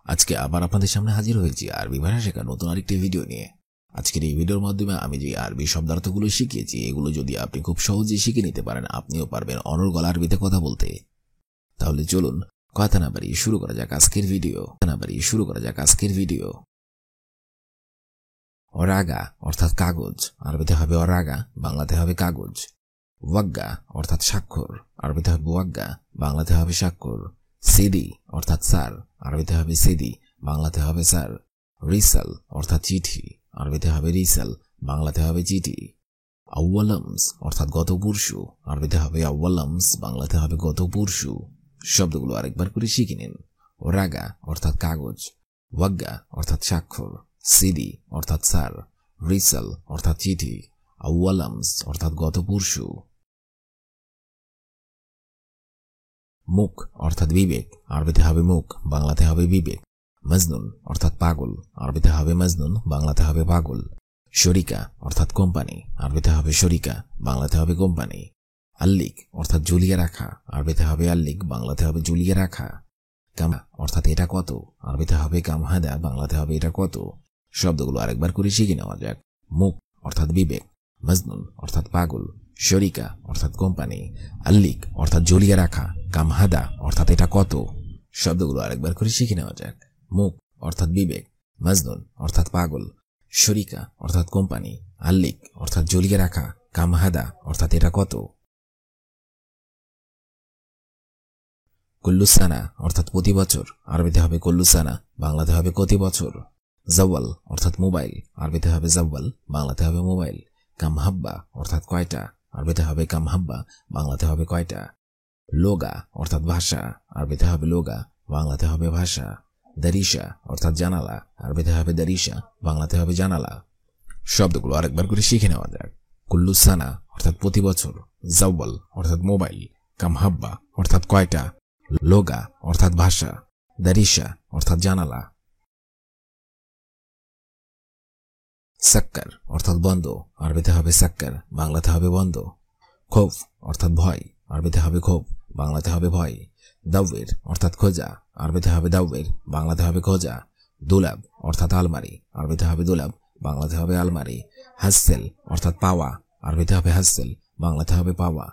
আজকে আবার আপনাদের সামনে হাজির হয়েছি আরবি ভাষা শেখার নতুন আরেকটি ভিডিও নিয়ে। আজকের এই ভিডিওর মাধ্যমে আমি যে আরবি শব্দার্থগুলো শিখিয়েছি এগুলো যদি আপনি খুব সহজেই শিখে নিতে পারেন, আপনিও পারবেন অনর্গল আরবিতে কথা বলতে। তাহলে চলুন কথা না বাড়িয়ে শুরু করা যাক আজকের ভিডিও। অরাগা অর্থাৎ কাগজ, আরবিতে হবে অরাগা, বাংলাতে হবে কাগজ। ওয়াগ্গা অর্থাৎ স্বাক্ষর, আরবিতে হবে ওয়াগ্গা, বাংলাতে হবে স্বাক্ষর। সিডি অর্থাৎ স্যার, আরবিতে হবে সিডি, বাংলাতে হবে স্যার। রিসাল অর্থাৎ চিঠি, আরবিতে হবে রিসাল, বাংলাতে হবে চিঠি। আউয়ালামস অর্থাৎ গত পরশু, আরবিতে হবে আউয়ালামস, বাংলাতে হবে গত পরশু। শব্দগুলো আরেকবার করে শিখে নিন। ওরাগা অর্থাৎ কাগজ, ওয়াগ্গা অর্থাৎ স্বাক্ষর, সিডি অর্থাৎ স্যার, রিসাল অর্থাৎ চিঠি, আউয়ালামস অর্থাৎ গত পরশু। মুখ অর্থাৎ বিবেক, আরবিতে হবে মুখ, বাংলাতে হবে বিবেক। মজনুন অর্থাৎ পাগল, আরবিতে হবে মজনুন, বাংলাতে হবে পাগল। শরিকা অর্থাৎ কোম্পানি, আরবিতে হবে শরিকা, বাংলাতে হবে কোম্পানি। আল্লিক অর্থাৎ ঝুলিয়ে রাখা, আরবিতে হবে আল্লিক, বাংলাতে হবে ঝুলিয়ে রাখা। কামা অর্থাৎ এটা কত, আরবিতে হবে কামহাদা, বাংলাতে হবে এটা কত। শব্দগুলো আরেকবার করে শিখে নেওয়া যাক। মুখ অর্থাৎ বিবেক, মজনুন অর্থাৎ পাগল, শরিকা অর্থাৎ কোম্পানি, আল্লিক অর্থাৎ ঝুলিয়ে রাখা, কামহাদা অর্থাৎ এটা কত। শব্দগুলো আরেকবার করে শিখে নেওয়া যাক। মুখ অর্থাৎ বিবেক, মজনুন অর্থাৎ পাগল, শরিকা অর্থাৎ কোম্পানি, আল্লিক অর্থাৎ ঝুলিয়ে রাখা, কামহাদা অর্থাৎ এটা কত। কুল্লুসানা অর্থাৎ প্রতি বছর, আরবিতে হবে কুল্লুসানা, বাংলাতে হবে প্রতি বছর। জাওয়াল অর্থাৎ মোবাইল, আরবিতে হবে জাওয়াল, বাংলাতে হবে মোবাইল। কামহাব্বা অর্থাৎ কয়টা, আরবিতে হবে কামহাব্বা, বাংলাতে হবে কয়টা। লোগা অর্থাৎ ভাষা, আরবিতে হবে লোগা, বাংলাতে হবে ভাষা। দারিশা অর্থাৎ জানালা, আরবিতে হবে দারিশা, বাংলাতে হবে জানালা। শব্দগুলো আরেকবার করে শিখে নেওয়া যাক। কুল্লুসানা অর্থাৎ প্রতি বছর, জাওয়াল অর্থাৎ মোবাইল, কামহাব্বা অর্থাৎ কয়টা, লোগা অর্থাৎ ভাষা, দারিশা অর্থাৎ জানালা। সাক্কার অর্থাৎ বন্ধ, আরবিতে হবে সাক্কার, বাংলাতে হবে বন্ধ। খৌফ অর্থাৎ ভয়, আরবিতে হবে খৌফ, বাংলাতে হবে ভয়। দাওয়ের অর্থাৎ খোঁজা, আরবিতে হবে দাওয়ের, বাংলাতে হবে খোঁজা। দুলাব অর্থাৎ আলমারি, আরবিতে হবে দুলাব, বাংলাতে হবে আলমারি। হাসসেল অর্থাৎ পাওয়া, আরবিতে হবে হাসসেল, বাংলাতে হবে পাওয়া।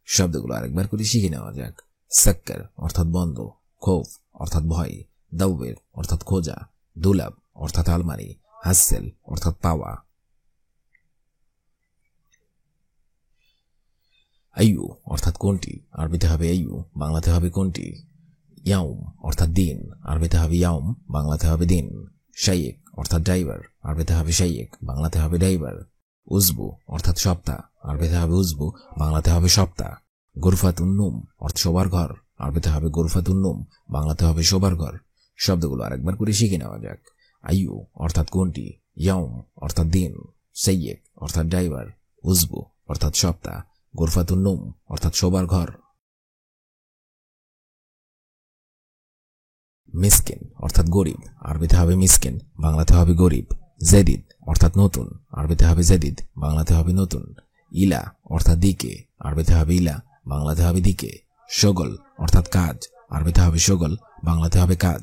শব্দগুলো আরেকবার করে শিখে নেওয়া যাক। সাক্কার অর্থাৎ বন্ধ, খৌফ অর্থাৎ ভয়, দাওয়ের অর্থাৎ খোঁজা, দুলাব অর্থাৎ আলমারি, হাসসেল অর্থাৎ পাওয়া। আইয়ু অর্থাৎ কোনটি, আরবিতে হবে আইয়ু, বাংলাতে হবে কোনটি। ইয়াউম অর্থাৎ দিন, আরবিতে হবে ইয়াউম, বাংলাতে হবে দিন। শাইয়েক অর্থাৎ ড্রাইভার, আরবিতে হবে শাইয়েক, বাংলাতে হবে ড্রাইভার। উজবু অর্থাৎ সপ্তাহ, আরবিতে হবে উজবু, বাংলাতে হবে সপ্তাহ। গুরফাতুন নুম অর্থাৎ শোবার ঘর, আরবিতে হবে গুরফাতুন নুম, বাংলাতে হবে শোবার ঘর। শব্দগুলো আরেকবার করে শিখে নেওয়া যাক। আইয়ু অর্থাৎ কোনটি, ইয়াউম অর্থাৎ দিন, শাইয়েক অর্থাৎ ড্রাইভার, উজবু অর্থাৎ সপ্তাহ, গুরফাতুন নুম অর্থাৎ শোবার ঘর। মিসকিন অর্থাৎ গরিব, আরবিতে হবে মিসকিন, বাংলাতে হবে গরিব। জেদিদ অর্থাৎ নতুন, আরবিতে হবে জেদিদ, বাংলাতে হবে নতুন। ইলা অর্থাৎ দিকে, আরবিতে হবে ইলা, বাংলাতে হবে দিকে। শগল অর্থাৎ কাজ, আরবিতে হবে শগল, বাংলাতে হবে কাজ।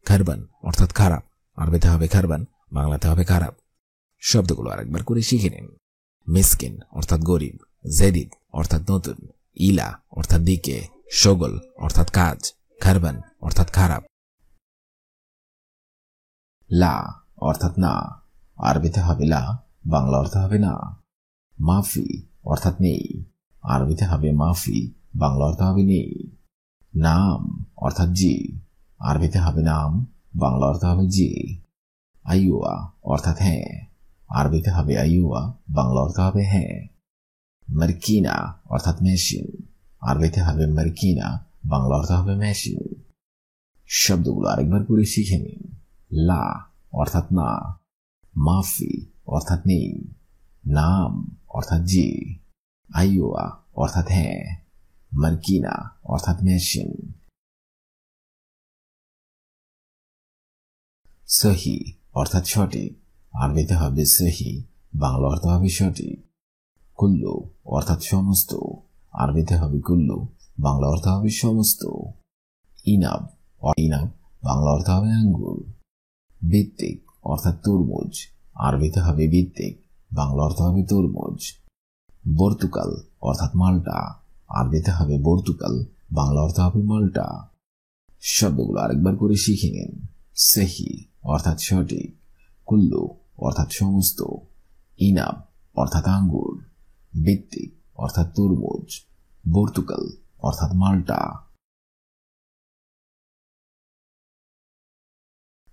খারবান অর্থাৎ খারাপ, আরবিতে হবে খারবান, বাংলাতে হবে খারাপ। শব্দগুলো আরেকবার করে শিখে নিন। মিসকিন অর্থাৎ গরিব, জেদিদ অর্থাৎ নতুন, ইলা অর্থাৎ দিকে, শগল অর্থাৎ কাজ, খারবান অর্থাৎ খারাপ। লা অর্থাৎ না, আরবিতে হবে লা, বাংলা অর্থ হবে না। মাফি অর্থাৎ নেই, আরবিতে হবে মাফি, বাংলা অর্থ হবে নেই। নাম অর্থাৎ জি, আরবিতে হবে নাম, বাংলা অর্থ হবে জি। আইয়ুয়া অর্থাৎ হ্যাঁ, আরবিতে হবে আইয়ুয়া, বাংলা অর্থ হবে হ্যাঁ। মার্কিনা অর্থাৎ মেশিন, আরবিতে হবে মার্কিনা, বাংলা অর্থ হবে মেশিন। শব্দগুলো আরেকবার করে শিখে নিন। লা অর্থাৎ না, মাফি অর্থাৎ নেই, নাম অর্থাৎ জি, আইয়ুয়া অর্থাৎ হ্যাঁ, মার্কিনা অর্থাৎ মেশিন। সহি অর্থাৎ সঠিক, আরবিতে হবে সহি, বাংলা অর্থ হবে সঠিক। কুল্লু অর্থাৎ সমস্ত, আরবিতে হবে কুল্লু, বাংলা অর্থ হবে সমস্ত। ইনাব বাংলা অর্থ হবে আঙ্গুর। ভিত্তিক অর্থাৎ তরমুজ, আরবিতে হবে ভিত্তিক, বাংলা অর্থ হবে তরমুজ। বর্তুকাল অর্থাৎ মাল্টা, আরবিতে হবে বর্তুকাল, বাংলা অর্থ হবে মাল্টা। শব্দগুলো আরেকবার করে শিখে নিন। সহি অর্থাৎ সঠিক, কুল্লু অর্থাৎ সমস্ত, ইনাব অর্থাৎ আঙ্গুর, ভিত্তিক অর্থাৎ তরমুজ, বর্তুকাল অর্থাৎ মাল্টা।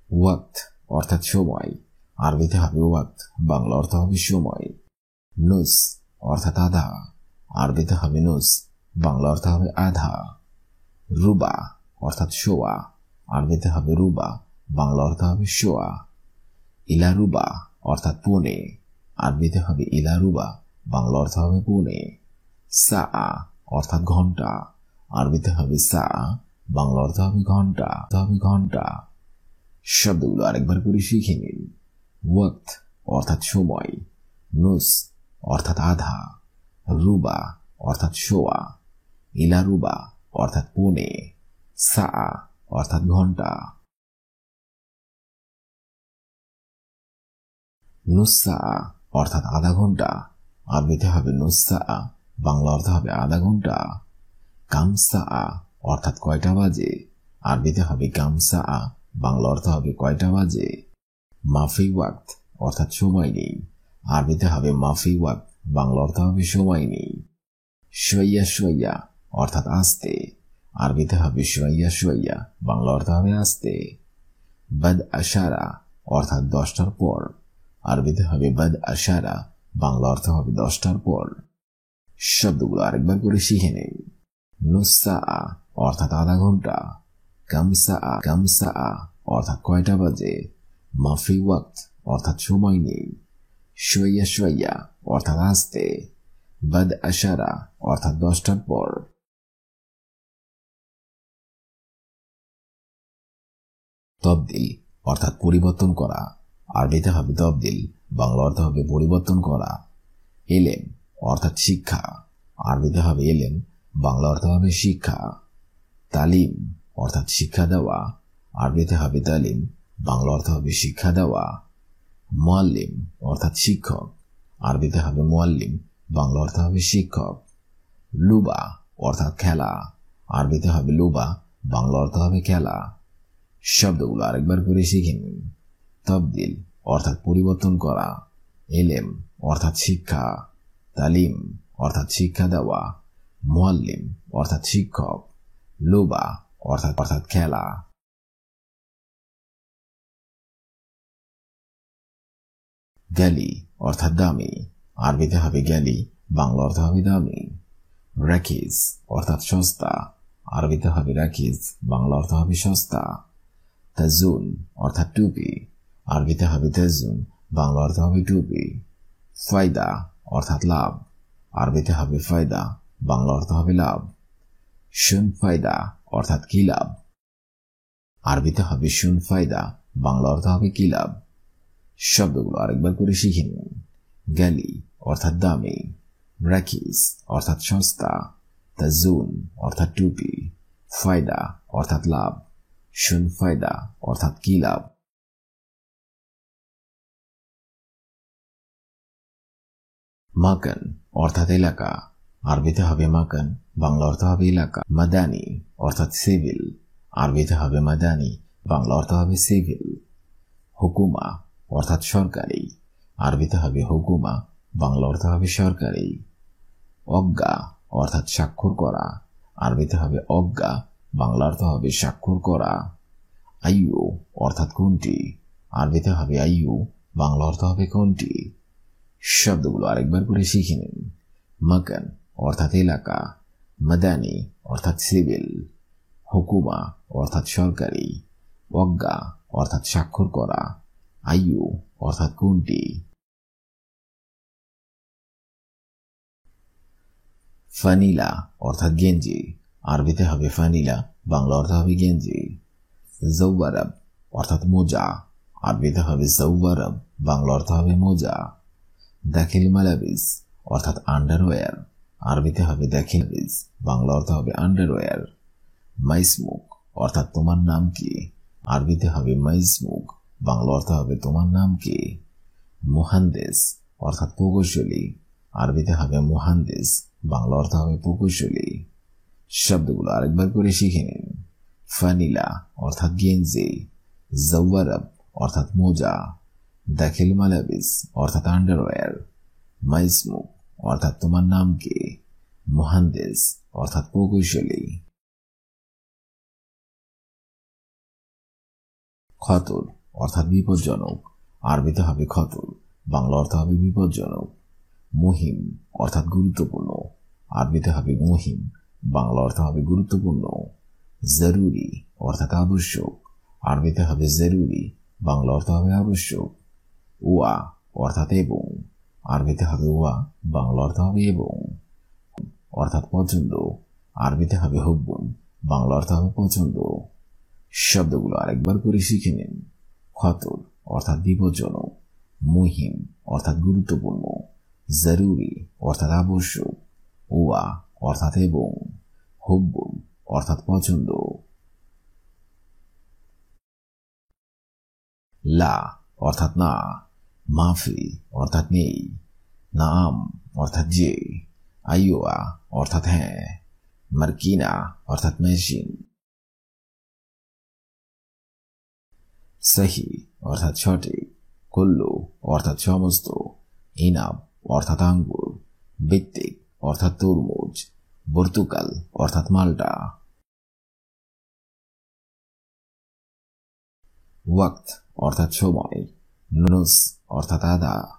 ওয়াক্ত অর্থাৎ সময়, আরবিতে হবে ওয়াক্ত, বাংলা অর্থ হবে সময়। নুস অর্থাৎ আধা, আরবিতে হবে নুস, বাংলা অর্থ হবে আধা। রুবা অর্থাৎ শোয়া, আরবিতে হবে রুবা, বাংলা অর্থ হবে শোয়া। ইলা রুবা অর্থাৎ পৌনে, আরবিতে হবে ইলা রুবা, বাংলা অর্থ হবে পৌনে। সা অর্থাৎ ঘন্টা, আরবিতে হবে সা, বাংলা অর্থ হবে ঘন্টা, ঘন্টা। শব্দগুলো আরেকবার করে শিখে নিন। ওয়াক্ত অর্থাৎ সময়, নুস অর্থাৎ আধা, রুবা অর্থাৎ শোয়া, ইলা রুবা অর্থাৎ পৌনে, সা অর্থাৎ ঘন্টা। নুসা অর্থাৎ আধা ঘন্টা, আরবিতে হবে নুসা, বাংলা অর্থ হবে আধা ঘন্টা। কামসা অর্থাৎ কয়টা বাজে, আরবিতে হবে কামসা, বাংলা অর্থ হবে কয়টা বাজে। মাফি ওয়াক্ত অর্থাৎ সময় নেই, আরবিতে হবে মাফি ওয়াক্ত, বাংলা অর্থ হবে সময় নেই। শোয়া শোয়া অর্থাৎ আস্তে, আরবিতে হবে শোয়া শোয়া, বাংলা অর্থ হবে আস্তে। বদ আশারা অর্থাৎ 10টার পর, আরবিতে হবে বদ আশারা, বাংলা অর্থ হবে 10টার পর। শব্দগুলো আরেকবার করে শিখে নেই। নুসা অর্থাৎ আধা ঘন্টা, কামসা অর্থাৎ কয়টা বাজে, মাফি ওয়াক্ত অর্থাৎ সময় নেই, শোয়া শোয়া অর্থাৎ আস্তে, বদ আশারা অর্থাৎ 10টার পর। তবদিল অর্থাৎ পরিবর্তন করা, আরবিতে হবে তবদিল, বাংলা অর্থ হবে পরিবর্তন করা। এলেম অর্থাৎ শিক্ষা, আরবিতে হবে এলেম, বাংলা অর্থ হবে শিক্ষা। তালিম অর্থাৎ শিক্ষা দেওয়া, আরবিতে হবে তালিম, বাংলা অর্থ হবে শিক্ষা দেওয়া। মুআল্লিম অর্থাৎ শিক্ষক, আরবিতে হবে মুআল্লিম, বাংলা অর্থ হবে শিক্ষক। লুবা অর্থাৎ খেলা, আরবিতে হবে লুবা, বাংলা অর্থ হবে খেলা। শব্দগুলো আরেকবার করে শিখে নিন। তবদিল অর্থাৎ পরিবর্তন করা, এলেম অর্থাৎ শিক্ষা, তালিম অর্থাৎ শিক্ষা দেওয়া, মুআল্লিম অর্থাৎ শিক্ষক, লুবা অর্থাৎ খেলা। গ্যালি অর্থাৎ দামি, আরবিতে হবে গ্যালি, বাংলা অর্থ হবে দামি। রাকিজ অর্থাৎ সস্তা, আরবিতে হবে রাকিজ, বাংলা অর্থ হবে সস্তা। তাজুন অর্থাৎ টুপি, আরবিতে হবে তাজুন, বাংলা অর্থ হবে টুপি। ফায়দা অর্থাৎ লাভ, আরবিতে হবে ফায়দা, বাংলা অর্থ হবে লাভ। শুন ফায়দা অর্থাৎ কি লাভ, আরবিতে হবে শুন ফায়দা, বাংলা অর্থ হবে কি লাভ। শব্দগুলো আরেকবার করে শিখে নিন। গ্যালি অর্থাৎ দামি, রাকিজ অর্থাৎ সস্তা, তাজুন অর্থাৎ টুপি, ফায়দা অর্থাৎ লাভ, শুন ফায়দা অর্থাৎ কি লাভ। মাকান অর্থাৎ এলাকা, আরবিতে হবে মাকান, বাংলা অর্থ হবে এলাকা। মাদানি অর্থাৎ সিভিল, আরবিতে হবে মাদানি, বাংলা অর্থ হবে সিভিল। হুকুমা অর্থাৎ সরকারি, আরবিতে হবে হুকুমা, বাংলা অর্থ হবে সরকারি। অজ্ঞা অর্থাৎ স্বাক্ষর করা, আরবিতে হবে অজ্ঞা, বাংলা অর্থ হবে স্বাক্ষর করা। আইয়ু অর্থাৎ কোনটি, আরবিতে হবে আইয়ু, বাংলা অর্থ হবে কোনটি। শব্দগুলো আরেকবার করে শিখে নিন। মাকান অর্থাৎ এলাকা, মাদানি অর্থাৎ সিভিল, হুকুমা অর্থাৎ সরকারি, অজ্ঞা অর্থাৎ স্বাক্ষর করা, আইয়ু অর্থাৎ কোনটি। ফানিলা অর্থাৎ গেঞ্জি, আরবিতে হবে ফানিলা, বাংলা অর্থ হবে গেঞ্জি। জৌবারাব অর্থাৎ মোজা, আরবিতে হবে জৌবারাব, বাংলা অর্থ হবে মোজা। দাখিল মালাবিস অর্থাৎ আন্ডারওয়্যার, আরবিতে হবে দাখিল মালাবিস, বাংলা অর্থ হবে আন্ডারওয়্যার। মাইসমুক অর্থাৎ তোমার নাম কি, আরবিতে হবে মাইজমুক, বাংলা অর্থ হবে তোমার নাম কি। মুহান্দিস অর্থাৎ প্রকৌশলী, আরবিতে হবে মুহান্দিস, বাংলা অর্থ হবে প্রকৌশলী। শব্দগুলো আরেকবার করে শিখে নিন। ফানিলা অর্থাৎ গেঞ্জি, জাওয়ারাব অর্থাৎ মোজা, দাখিল মালাবিস অর্থাৎ আন্ডারওয়্যার, মাইজমুক অর্থাৎ তোমার নাম কি, মুহান্দিস অর্থাৎ প্রকৌশলী। খতর অর্থাৎ বিপজ্জনক, আরবিতে হবে খতর, বাংলা অর্থ হবে বিপজ্জনক। মুহিম অর্থাৎ গুরুত্বপূর্ণ, আরবিতে হবে মুহিম, বাংলা অর্থ হবে গুরুত্বপূর্ণ। জরুরি অর্থাৎ আবশ্যক, আরবিতে হবে জরুরি, বাংলা অর্থ হবে আবশ্যক। ওয়া অর্থাৎ এবং, আরবিতে হবে ওয়া, বাংলা অর্থ হবে এবং। অর্থাৎ পছন্দ, আরবিতে হবে হুব্বুন, বাংলা অর্থ হবে পছন্দ। শব্দগুলো আরেকবার করে শিখে নিন। খতর অর্থাৎ বিপজ্জনক, মুহিম অর্থাৎ গুরুত্বপূর্ণ, জরুরি অর্থাৎ আবশ্যক, ওয়া অর্থাৎ এবং, হুব্বুন অর্থাৎ পছন্দ। লা অর্থাৎ না, মাফি অর্থাৎ নেই, নাম অর্থাৎ যে, আইওয়া অর্থাৎ হ্যাঁ, মার্কিনা অর্থাৎ মেশিন। সহি অর্থাৎ সঠিক, কুল্লু অর্থাৎ সমস্ত, ইনাব অর্থাৎ আঙ্গুর, বিত্তিক অর্থাৎ তরমুজ, পর্তুগাল অর্থাৎ মাল্টা। ওয়াক্ত অর্থাৎ সময়, নুনুস অর্থাৎ আধা,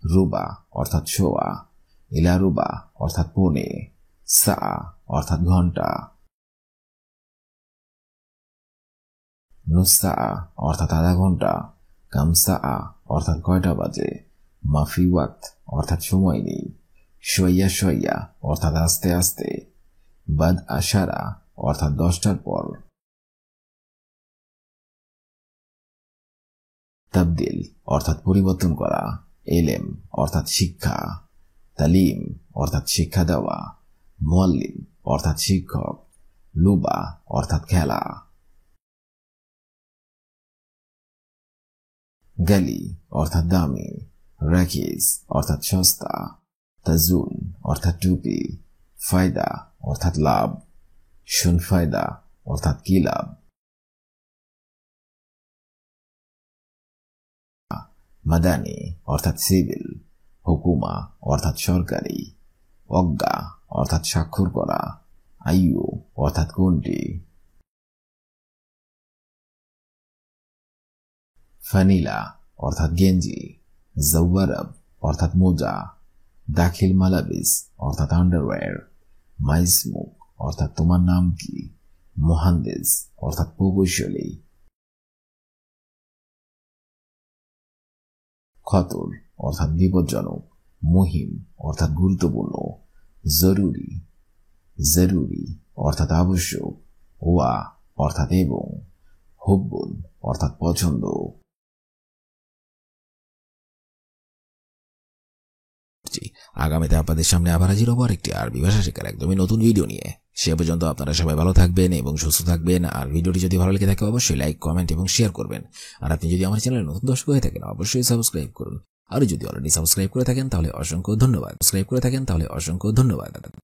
রুবা অর্থাৎ সোয়া, ইলারুবা অর্থাৎ পৌনে, সা অর্থাৎ ঘন্টা, নুসা অর্থাৎ আধা ঘন্টা, কামসা অর্থাৎ কয়টা বাজে, মাফি ওয়াক্ত অর্থাৎ সময় নেই, শইয়া শইয়া অর্থাৎ আস্তে আস্তে, বাদ আশারা অর্থাৎ 10টার পর। তাবদিল অর্থাৎ পরিবর্তন করা, এলেম অর্থাৎ শিক্ষা, তালিম অর্থাৎ শিক্ষা দেওয়া, মুআল্লিম অর্থাৎ শিক্ষক, লুবা অর্থাৎ খেলা। গালি অর্থাৎ দামি, রাকিজ অর্থাৎ সস্তা, তাজুন অর্থাৎ টুপি, ফায়দা অর্থাৎ লাভ, শুন ফায়দা অর্থাৎ কি লাভ। মাদানি অর্থাৎ সিভিল, হুকুমা অর্থাৎ সরকারি, অজ্ঞা অর্থাৎ স্বাক্ষর করা, আইয়ু অর্থাৎ কোনটি। ফানিলা অর্থাৎ গেঞ্জি, জাওয়ারাব অর্থাৎ মোজা, দাখিল মালাবিস অর্থাৎ আন্ডারওয়্যার, মাইজমুক অর্থাৎ তোমার নাম কি, মুহান্দিস অর্থাৎ প্রকৌশলী। খতর অর্থাৎ বিপজ্জনক, মুহিম অর্থাৎ গুরুত্বপূর্ণ, জরুরি জরুরি অর্থাৎ আবশ্যক, ওয়া অর্থাৎ এবং, হুব্বুন অর্থাৎ পছন্দ। আগামীতে আপনাদের সামনে আবার হাজির হবো আরেকটি আরবি ভাষা শেখার একদমই নতুন ভিডিও নিয়ে। সে পর্যন্ত আপনারা সবাই ভালো থাকবেন এবং সুস্থ থাকবেন। আর ভিডিওটি যদি ভালো লেগে থাকে অবশ্যই লাইক, কমেন্ট এবং শেয়ার করবেন। আর আপনি যদি আমার চ্যানেলে নতুন দর্শক হয়ে থাকেন অবশ্যই সাবস্ক্রাইব করুন। আর যদি অলরেডি সাবস্ক্রাইব করে থাকেন তাহলে অসংখ্য ধন্যবাদ।